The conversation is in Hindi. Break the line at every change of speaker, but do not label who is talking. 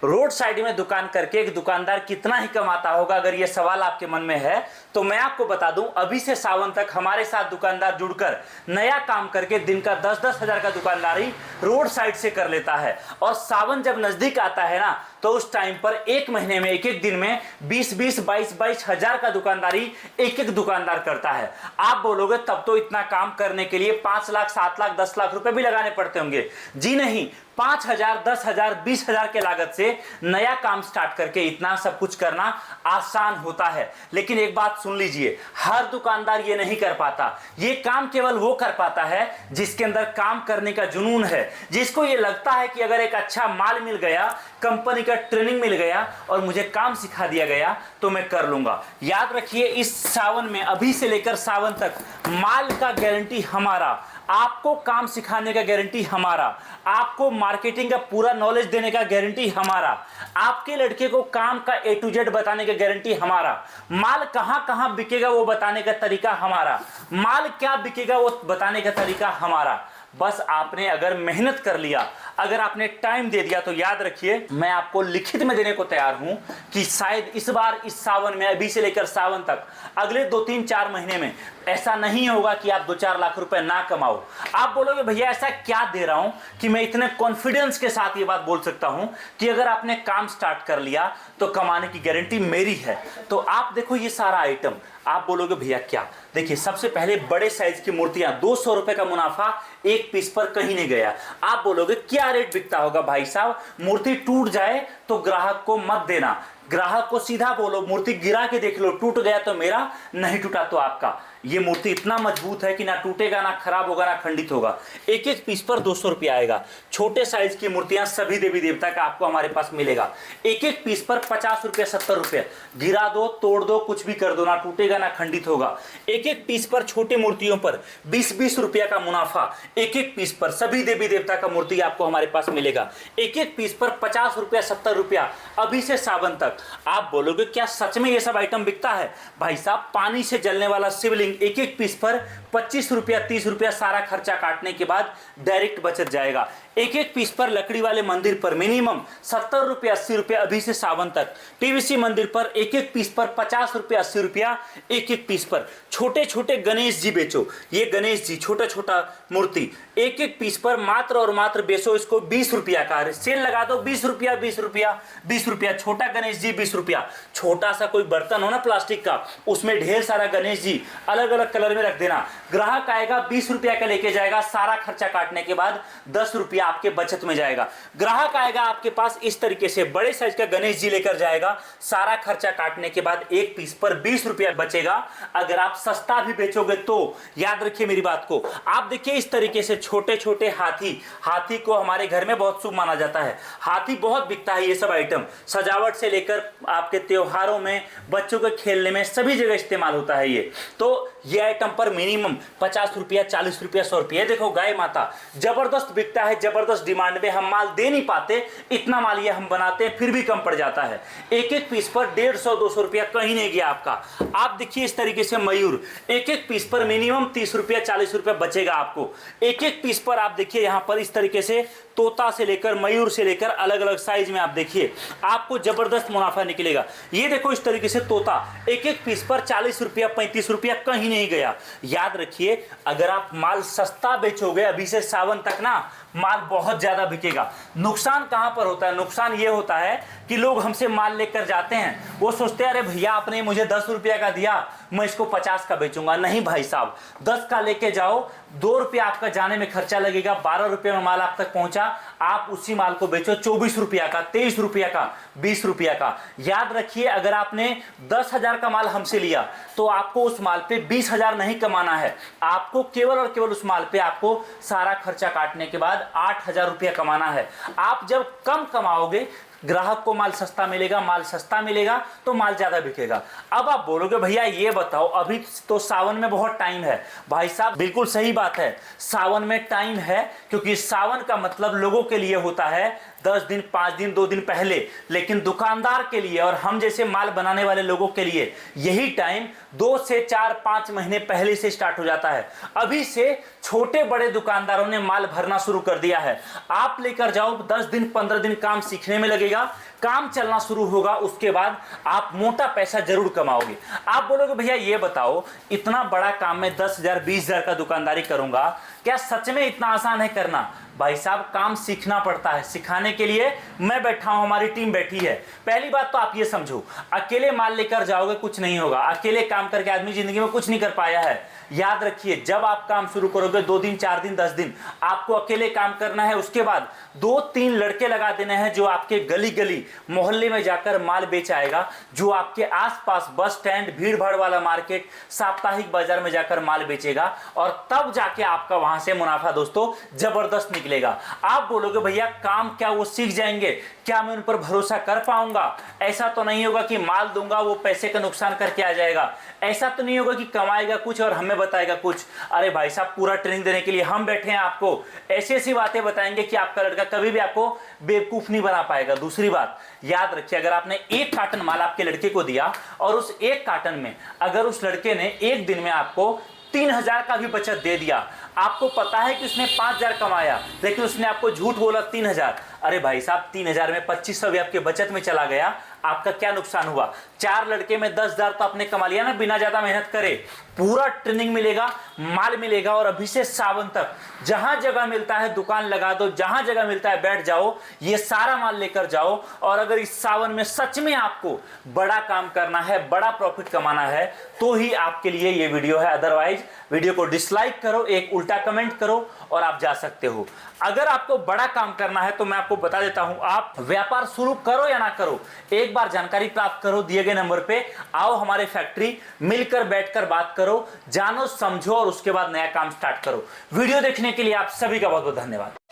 रोड साइड में दुकान करके एक दुकानदार कितना ही कमाता होगा, अगर ये सवाल आपके मन में है तो मैं आपको बता दूं, अभी से सावन तक हमारे साथ दुकानदार जुड़कर नया काम करके दिन का 10-10 हजार का दुकानदारी रोड साइड से कर लेता है। और सावन जब नजदीक आता है ना, तो उस टाइम पर एक महीने में, एक एक दिन में 20-20, 22-22 हजार का दुकानदारी एक एक दुकानदार करता है। आप बोलोगे तब तो इतना काम करने के लिए 5 लाख, 7 लाख, 10 लाख रुपए भी लगाने पड़ते होंगे। जी नहीं, 5,000, 10,000, 20,000 के लागत से नया काम स्टार्ट करके इतना सब कुछ करना आसान होता है। लेकिन एक बात सुन लीजिए, हर दुकानदार ये नहीं कर पाता। ये काम केवल वो कर पाता है जिसके अंदर काम करने का जुनून है, जिसको ये लगता है कि अगर एक अच्छा माल मिल गया, कंपनी का ट्रेनिंग मिल गया और मुझे काम सिखा दिया गया तो मैं कर लूंगा। याद रखिए, इस सावन में, अभी से लेकर सावन तक, माल का गारंटी हमारा, आपको काम सिखाने का गारंटी हमारा, आपको मार्केटिंग का पूरा नॉलेज देने का गारंटी हमारा, आपके लड़के को काम का A to Z बताने का गारंटी हमारा, माल कहां कहां बिकेगा वो बताने का तरीका हमारा, माल क्या बिकेगा वो बताने का तरीका हमारा। बस आपने अगर मेहनत कर लिया, अगर आपने टाइम दे दिया, तो याद रखिए मैं आपको लिखित में देने को तैयार हूं कि शायद इस बार, इस सावन में, अभी से लेकर सावन तक, अगले 2-3-4 महीने में ऐसा नहीं होगा कि आप 2-4 लाख रुपए ना कमाओ। आप बोलोगे भैया ऐसा क्या दे रहा हूं कि मैं इतने कॉन्फिडेंस के साथ ये बात बोल सकता हूं कि अगर आपने काम स्टार्ट कर लिया तो कमाने की गारंटी मेरी है। तो आप देखो ये सारा आइटम, आप बोलोगे भैया क्या? देखिए, सबसे पहले बड़े साइज की मूर्तियां, 200 रुपए का मुनाफा एक पीस पर कहीं नहीं गया। आप बोलोगे क्या रेट बिकता होगा भाई साहब? मूर्ति टूट जाए तो ग्राहक को मत देना, ग्राहक को सीधा बोलो, मूर्ति गिरा के देख लो, टूट गया तो मेरा, नहीं टूटा तो आपका। ये मूर्ति इतना मजबूत है कि ना टूटेगा, ना खराब होगा, ना खंडित होगा। एक एक पीस पर 200 रुपया आएगा। छोटे साइज की मूर्तियां सभी देवी देवता का आपको हमारे पास मिलेगा। एक एक पीस पर 50 रुपया, 70 रुपया, गिरा दो, तोड़ दो, कुछ भी कर दो, ना टूटेगा, ना खंडित होगा। एक एक पीस पर, छोटी मूर्तियों पर 20-20 रुपया का मुनाफा। एक एक पीस पर सभी देवी देवता का मूर्ति आपको हमारे पास मिलेगा। एक एक पीस पर 50 रुपया, 70 रुपया, अभी से सावन तक। आप बोलोगे क्या सच में ये सब आइटम बिकता है? भाई साहब, पानी से जलने वाला शिवलिंग एक एक पीस पर 25 रुपया, 30 रुपया, सारा खर्चा काटने के बाद डायरेक्ट बचत जाएगा। एक एक पीस पर लकड़ी वाले मंदिर पर मिनिमम 70 रुपया, 80 रुपया, अभी से सावन तक। टीवीसी मंदिर पर एक एक पीस पर 50 रुपया, 80 रुपया, एक एक पीस पर। छोटे छोटे गणेश जी बेचो, ये गणेश जी छोटा छोटा मूर्ति एक एक पीस पर मात्र और मात्र बेचो इसको 20 रुपया का। सेल लगा दो, 20 रुपया, 20 रुपया, 20 रुपया। छोटा गणेश जी 20 रुपया। छोटा सा कोई बर्तन हो ना प्लास्टिक का, उसमें ढेर सारा गणेश जी अलग अलग कलर में रख देना। ग्राहक आएगा, 20 रुपया का लेके जाएगा, सारा खर्चा काटने के बाद 10 रुपया आपके बचत में जाएगा। ग्राहक आएगा आपके पास इस तरीके से बड़े साइज का गणेश जी लेकर जाएगा, सारा खर्चा काटने के बाद एक पीस पर 20 रुपया बचेगा। अगर आप सस्ता भी बेचोगे तो याद रखिए मेरी बात को। आप देखिए इस तरीके से छोटे छोटे हाथी को हमारे घर में बहुत शुभ माना जाता है। हाथी बहुत बिकता है। ये सब आइटम सजावट से लेकर आपके त्योहारों में, बच्चों के खेलने में, सभी जगह इस्तेमाल होता है ये। तो ये आइटम पर मिनिमम 50 रुपया, 40 रुपया, 100 रुपया। देखो गाय माता जबरदस्त बिकता है, जबरदस्त डिमांड में। हम माल दे नहीं पाते, इतना माल ये हम बनाते हैं, फिर भी कम पड़ जाता है। एक एक पीस पर 150-200 रुपया कहीं नहीं गया आपका। आप देखिए इस तरीके से मयूर एक एक पीस पर मिनिमम 30 रुपया, 40 रुपया बचेगा आपको। एक एक पीस पर आप देखिए यहां पर इस तरीके से तोता से लेकर, मयूर से लेकर, अलग अलग साइज में आप देखिए, आपको जबरदस्त मुनाफा निकलेगा। ये देखो इस तरीके से तोता एक एक पीस पर 40 रुपया, 35 रुपया कहीं नहीं गया। याद रखिए, अगर आप माल सस्ता बेचोगे अभी से सावन तक ना, माल बहुत ज्यादा बिकेगा। नुकसान कहां पर होता है? नुकसान ये होता है कि लोग हमसे माल लेकर जाते हैं, वो सोचते हैं अरे भैया आपने मुझे 10 रुपया का दिया, मैं इसको 50 का बेचूंगा। नहीं भाई साहब, 10 का लेके जाओ, 2 रुपया आपका जाने में खर्चा लगेगा, 12 रुपये में माल आप तक पहुंचा। आप उसी माल को बेचो 24 रुपया का, 23 रुपया का, 20 रुपया का। याद रखिए, अगर आपने 10,000 का माल हमसे लिया तो आपको उस माल पे 20,000 नहीं कमाना है। आपको केवल और केवल उस माल पे आपको सारा खर्चा काटने के बाद 8,000 रुपया कमाना है। आप जब कम कमाओगे, ग्राहक को माल सस्ता मिलेगा, माल सस्ता मिलेगा तो माल ज्यादा बिकेगा। अब आप बोलोगे भैया ये बताओ, अभी तो सावन में बहुत टाइम है। भाई साहब बिल्कुल सही बात है, सावन में टाइम है, क्योंकि सावन का मतलब लोगों के लिए होता है 10 दिन, 5 दिन, 2 दिन पहले, लेकिन दुकानदार के लिए और हम जैसे माल बनाने वाले लोगों के लिए यही टाइम 2 से 4-5 महीने पहले से स्टार्ट हो जाता है। अभी से छोटे बड़े दुकानदारों ने माल भरना शुरू कर दिया है। आप लेकर जाओ, 10 दिन 15 दिन काम सीखने में लगेगा, काम चलना शुरू होगा, उसके बाद आप मोटा पैसा जरूर कमाओगे। आप बोलोगे भैया ये बताओ, इतना बड़ा काम में 10,000 20,000 का दुकानदारी करूंगा, क्या सच में इतना आसान है करना? भाई साहब, काम सीखना पड़ता है। सिखाने के लिए मैं बैठा हूं, हमारी टीम बैठी है। पहली बात तो आप ये समझो, अकेले माल लेकर जाओगे कुछ नहीं होगा। अकेले काम करके आदमी जिंदगी में कुछ नहीं कर पाया है। याद रखिए, जब आप काम शुरू करोगे 2 दिन, 4 दिन, 10 दिन आपको अकेले काम करना है। उसके बाद 2-3 लड़के लगा देने हैं जो आपके गली गली मोहल्ले में जाकर माल बेच आएगा, जो आपके आसपास बस स्टैंड, भीड़ भाड़ वाला मार्केट, साप्ताहिक बाजार में जाकर माल बेचेगा, और तब जाके आपका वहां से मुनाफा दोस्तों जबरदस्त निकलेगा। आप बोलोगे भैया काम क्या वो सीख जाएंगे, क्या मैं उन पर भरोसा कर पाऊंगा? ऐसा तो नहीं होगा कि माल दूंगा वो पैसे का नुकसान करके आ जाएगा। ऐसा तो नहीं होगा कि कमाएगा कुछ और हमें बताएगा कुछ। अरे भाई साहब, पूरा ट्रेनिंग देने के लिए हम बैठे हैं। आपको ऐसी ऐसी बातें बताएंगे कि आपका लड़का कभी भी आपको बेवकूफ नहीं बना पाएगा। दूसरी बात याद रखिए, अगर आपने 1 कार्टन माल आपके लड़के को दिया और उस 1 कार्टन में अगर उस लड़के ने एक दिन में आपको 3,000 का भी बचत दे दिया, आपको पता है कि उसने 5,000 कमाया, लेकिन उसने आपको झूठ बोला 3,000। अरे भाई साहब, 3,000 में 2,500 भी आपके बचत में चला गया, आपका क्या नुकसान हुआ? 4 लड़के में 10,000 तो आपने कमा लिया ना, बिना ज्यादा मेहनत करे। पूरा ट्रेनिंग मिलेगा, माल मिलेगा, और अभी से सावन तक जहां जगह मिलता है दुकान लगा दो, जहां जगह मिलता है बैठ जाओ, ये सारा माल लेकर जाओ। और अगर इस सावन में सच में आपको बड़ा काम करना है, बड़ा प्रॉफिट कमाना है, तो ही आपके लिए ये वीडियो है। अदरवाइज वीडियो को डिसलाइक करो, एक उल्टा कमेंट करो और आप जा सकते हो। अगर आपको बड़ा काम करना है तो मैं आपको बता देता हूं, आप व्यापार शुरू करो या ना करो, एक बार जानकारी प्राप्त करो, दिए गए नंबर पे आओ हमारे फैक्ट्री, मिलकर बैठकर बात करो, जानो समझो और उसके बाद नया काम स्टार्ट करो। वीडियो देखने के लिए आप सभी का बहुत बहुत धन्यवाद।